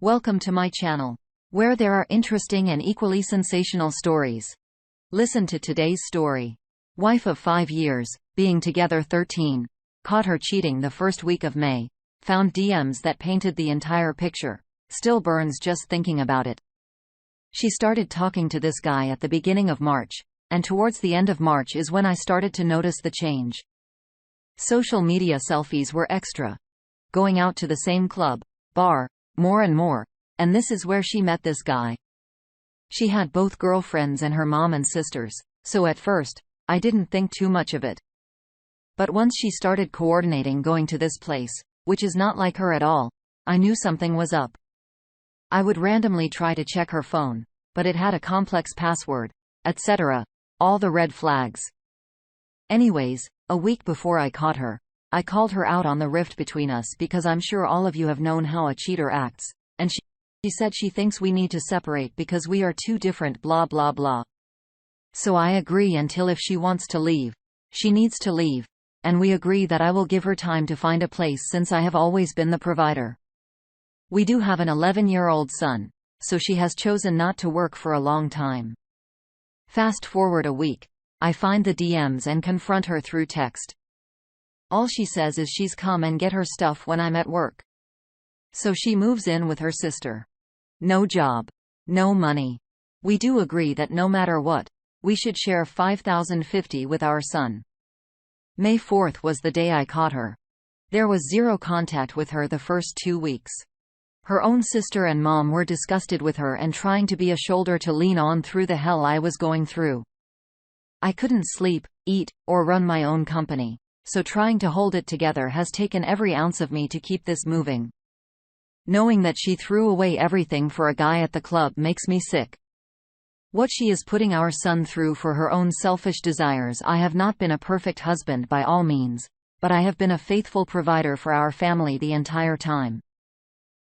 Welcome to my channel, where there are interesting and equally sensational stories. Listen to today's story. Wife of 5 years, being together 13, caught her cheating the first week of May, found DMs that painted the entire picture, still burns just thinking about it. She started talking to this guy at the beginning of March, and towards the end of March is when I started to notice the change. Social media selfies were extra. Going out to the same club, bar, more and more, and this is where she met this guy. She had both girlfriends and her mom and sisters, so at first, I didn't think too much of it. But once she started coordinating going to this place, which is not like her at all, I knew something was up. I would randomly try to check her phone, but it had a complex password, etc. All the red flags. Anyways, a week before I caught her, I called her out on the rift between us because I'm sure all of you have known how a cheater acts, and she said she thinks we need to separate because we are too different blah blah blah. So I agree until if she wants to leave, she needs to leave, and we agree that I will give her time to find a place since I have always been the provider. We do have an 11-year-old son, so she has chosen not to work for a long time. Fast forward a week, I find the DMs and confront her through text. All she says is she's come and get her stuff when I'm at work. So she moves in with her sister. No job. No money. We do agree that no matter what, we should share $5,050 with our son. May 4th was the day I caught her. There was zero contact with her the first 2 weeks. Her own sister and mom were disgusted with her and trying to be a shoulder to lean on through the hell I was going through. I couldn't sleep, eat, or run my own company. So trying to hold it together has taken every ounce of me to keep this moving. Knowing that she threw away everything for a guy at the club makes me sick. What she is putting our son through for her own selfish desires. I have not been a perfect husband by all means, but I have been a faithful provider for our family the entire time.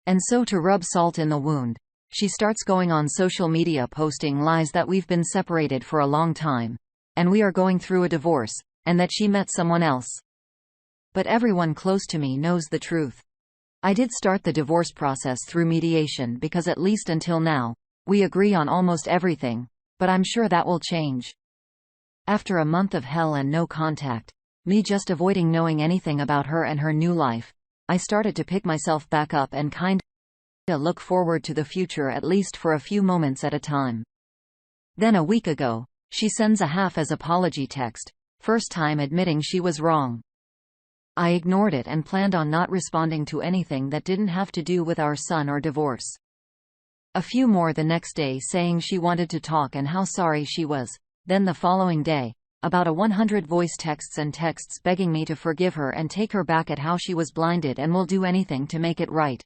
And so to rub salt in the wound, she starts going on social media posting lies that we've been separated for a long time, and we are going through a divorce, and that she met someone else. But everyone close to me knows the truth. I did start the divorce process through mediation because at least until now, we agree on almost everything, but I'm sure that will change. After a month of hell and no contact, me just avoiding knowing anything about her and her new life, I started to pick myself back up and kinda look forward to the future at least for a few moments at a time. Then a week ago, she sends a half-as apology text. First time admitting she was wrong. I ignored it and planned on not responding to anything that didn't have to do with our son or divorce. A few more the next day saying she wanted to talk and how sorry she was. Then the following day, about 100 voice texts and texts begging me to forgive her and take her back at how she was blinded and will do anything to make it right.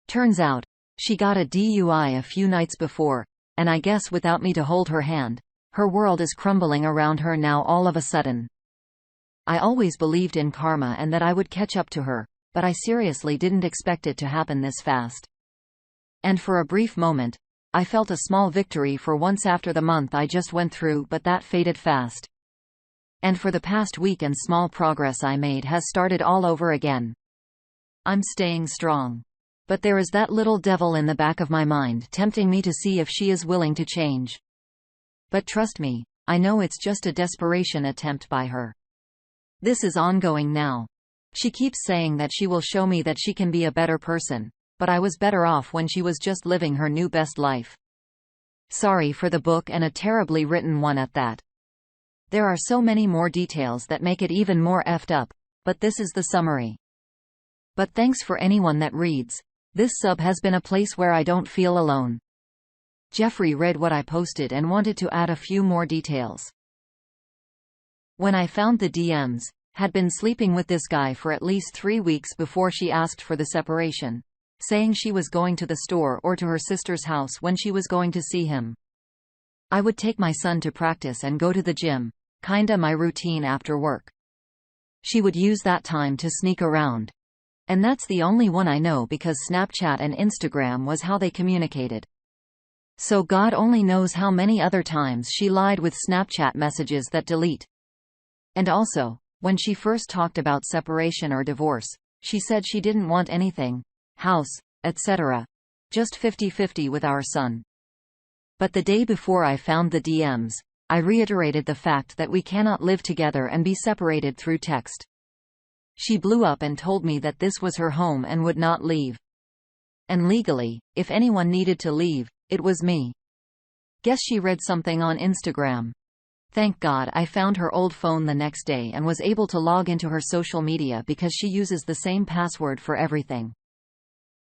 Turns out, she got a DUI a few nights before, and I guess without me to hold her hand, her world is crumbling around her now all of a sudden. I always believed in karma and that I would catch up to her, but I seriously didn't expect it to happen this fast. And for a brief moment, I felt a small victory for once after the month I just went through, but that faded fast. And for the past week and small progress I made has started all over again. I'm staying strong. But there is that little devil in the back of my mind tempting me to see if she is willing to change. But trust me, I know it's just a desperation attempt by her. This is ongoing now. She keeps saying that she will show me that she can be a better person, but I was better off when she was just living her new best life. Sorry for the book, and a terribly written one at that. There are so many more details that make it even more effed up, but this is the summary. But thanks for anyone that reads. This sub has been a place where I don't feel alone. Jeffrey read what I posted and wanted to add a few more details. When I found the DMs, had been sleeping with this guy for at least 3 weeks before she asked for the separation, saying she was going to the store or to her sister's house when she was going to see him. I would take my son to practice and go to the gym, kinda my routine after work. She would use that time to sneak around. And that's the only one I know because Snapchat and Instagram was how they communicated. So God only knows how many other times she lied with Snapchat messages that delete. And also, when she first talked about separation or divorce, she said she didn't want anything, house, etc. just 50-50 with our son. But the day before I found the DMs, I reiterated the fact that we cannot live together and be separated through text. She blew up and told me that this was her home and would not leave. And legally, if anyone needed to leave, it was me. Guess she read something on Instagram. Thank God I found her old phone the next day and was able to log into her social media because she uses the same password for everything.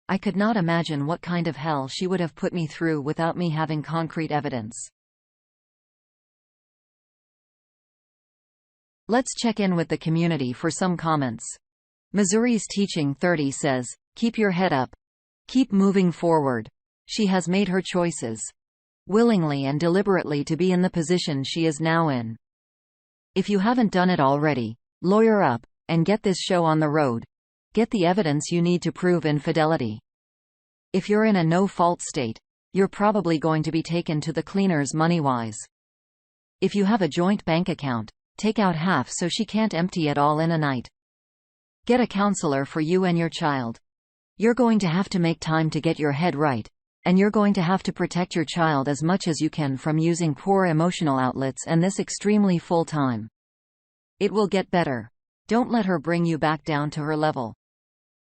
I could not imagine what kind of hell she would have put me through without me having concrete evidence. Let's check in with the community for some comments. Missouri's Teaching 30 says, "Keep your head up. Keep moving forward. She has made her choices. Willingly and deliberately to be in the position she is now in. If you haven't done it already, lawyer up, and get this show on the road. Get the evidence you need to prove infidelity. If you're in a no-fault state, you're probably going to be taken to the cleaners money-wise. If you have a joint bank account, take out half so she can't empty it all in a night. Get a counselor for you and your child. You're going to have to make time to get your head right, and you're going to have to protect your child as much as you can from using poor emotional outlets and this extremely full time. It will get better. Don't let her bring you back down to her level.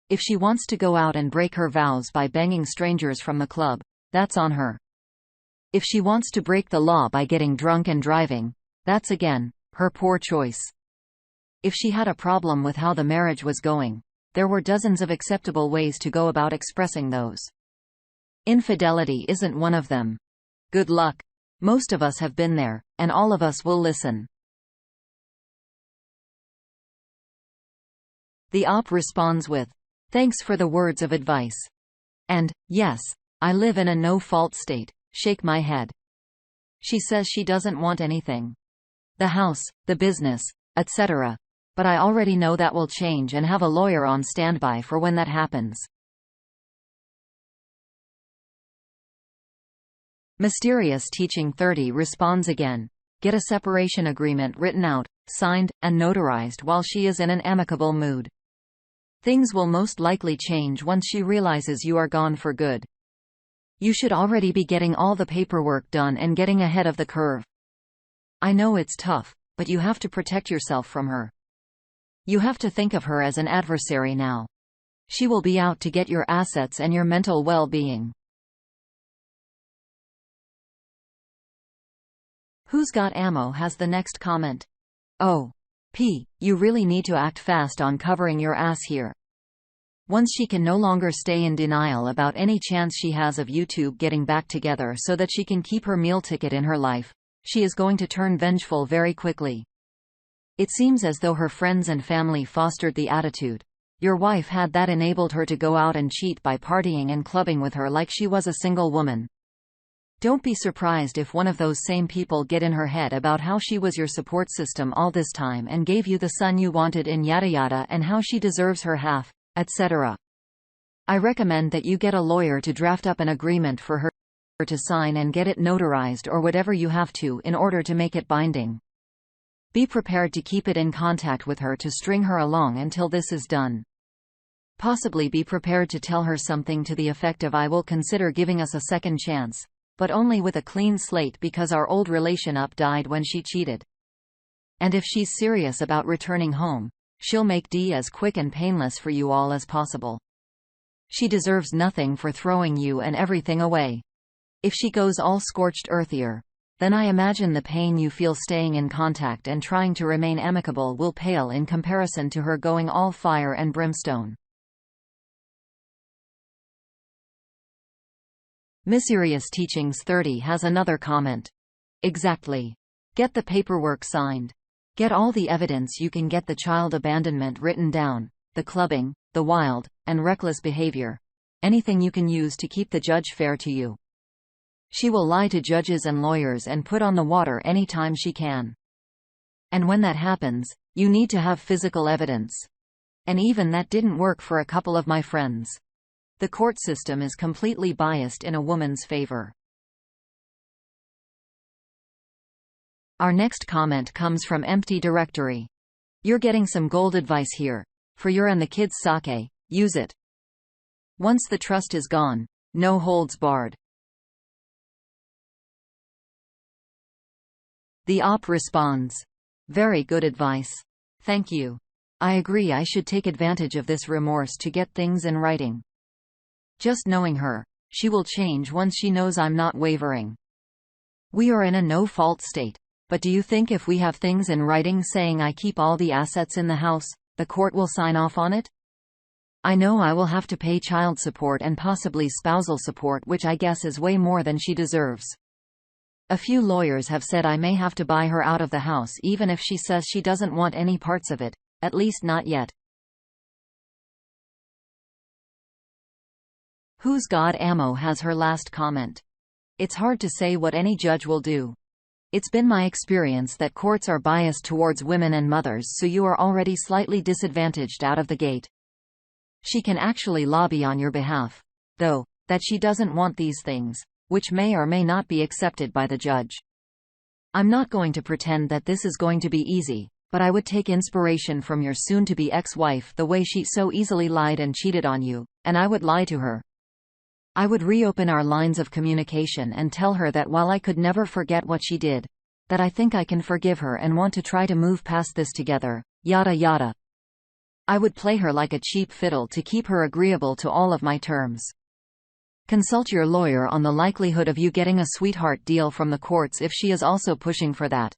If she wants to go out and break her vows by banging strangers from the club, that's on her. If she wants to break the law by getting drunk and driving, that's again her poor choice. If she had a problem with how the marriage was going, there were dozens of acceptable ways to go about expressing those. Infidelity isn't one of them. Good luck. Most of us have been there, and all of us will listen." The op responds with, "Thanks for the words of advice." And, "Yes, I live in a no-fault state. Shake my head." She says she doesn't want anything. The house, the business, etc. But I already know that will change and have a lawyer on standby for when that happens. Mysterious Teaching 30 responds again. Get a separation agreement written out, signed, and notarized while she is in an amicable mood. Things will most likely change once she realizes you are gone for good. You should already be getting all the paperwork done and getting ahead of the curve. I know it's tough, but you have to protect yourself from her. You have to think of her as an adversary now. She will be out to get your assets and your mental well-being. Who's Got Ammo has the next comment. "Oh. P. You really need to act fast on covering your ass here. Once she can no longer stay in denial about any chance she has of YouTube getting back together so that she can keep her meal ticket in her life, she is going to turn vengeful very quickly. It seems as though her friends and family fostered the attitude. Your wife had that enabled her to go out and cheat by partying and clubbing with her like she was a single woman. Don't be surprised if one of those same people get in her head about how she was your support system all this time and gave you the son you wanted in yada yada and how she deserves her half, etc. I recommend that you get a lawyer to draft up an agreement for her to sign and get it notarized or whatever you have to in order to make it binding. Be prepared to keep it in contact with her to string her along until this is done. Possibly be prepared to tell her something to the effect of "I will consider giving us a second chance, but only with a clean slate because our old relation up died when she cheated. And if she's serious about returning home, she'll make D as quick and painless for you all as possible. She deserves nothing for throwing you and everything away. If she goes all scorched earthier, then I imagine the pain you feel staying in contact and trying to remain amicable will pale in comparison to her going all fire and brimstone." Mysterious Teachings 30 has another comment. "Exactly. Get the paperwork signed. Get all the evidence you can get, the child abandonment written down, the clubbing, the wild and reckless behavior. Anything you can use to keep the judge fair to you. She will lie to judges and lawyers and put on the water anytime she can. And when that happens, you need to have physical evidence. And even that didn't work for a couple of my friends. The court system is completely biased in a woman's favor." Our next comment comes from Empty Directory. "You're getting some gold advice here. For your and the kids' sake, use it. Once the trust is gone, No holds barred. The op responds. Very good advice. Thank you. I agree I should take advantage of this remorse to get things in writing. Just knowing her. She will change once she knows I'm not wavering. We are in a no-fault state. But do you think if we have things in writing saying I keep all the assets in the house, the court will sign off on it? I know I will have to pay child support and possibly spousal support, which I guess is way more than she deserves. A few lawyers have said I may have to buy her out of the house even if she says she doesn't want any parts of it, at least not yet. Who's God Ammo has her last comment. It's hard to say what any judge will do. It's been my experience that courts are biased towards women and mothers, so you are already slightly disadvantaged out of the gate. She can actually lobby on your behalf, though, that she doesn't want these things, which may or may not be accepted by the judge. I'm not going to pretend that this is going to be easy, but I would take inspiration from your soon-to-be ex-wife, the way she so easily lied and cheated on you, and I would lie to her. I would reopen our lines of communication and tell her that while I could never forget what she did, that I think I can forgive her and want to try to move past this together, yada yada. I would play her like a cheap fiddle to keep her agreeable to all of my terms. Consult your lawyer on the likelihood of you getting a sweetheart deal from the courts if she is also pushing for that.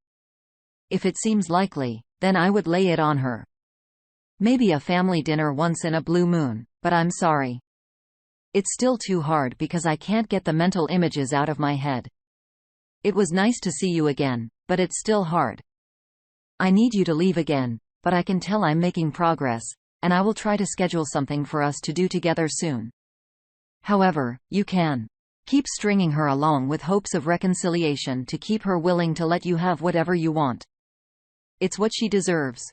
If it seems likely, then I would lay it on her. Maybe a family dinner once in a blue moon, but I'm sorry. It's still too hard because I can't get the mental images out of my head. It was nice to see you again, but it's still hard. I need you to leave again, but I can tell I'm making progress, and I will try to schedule something for us to do together soon. However, you can keep stringing her along with hopes of reconciliation to keep her willing to let you have whatever you want. It's what she deserves.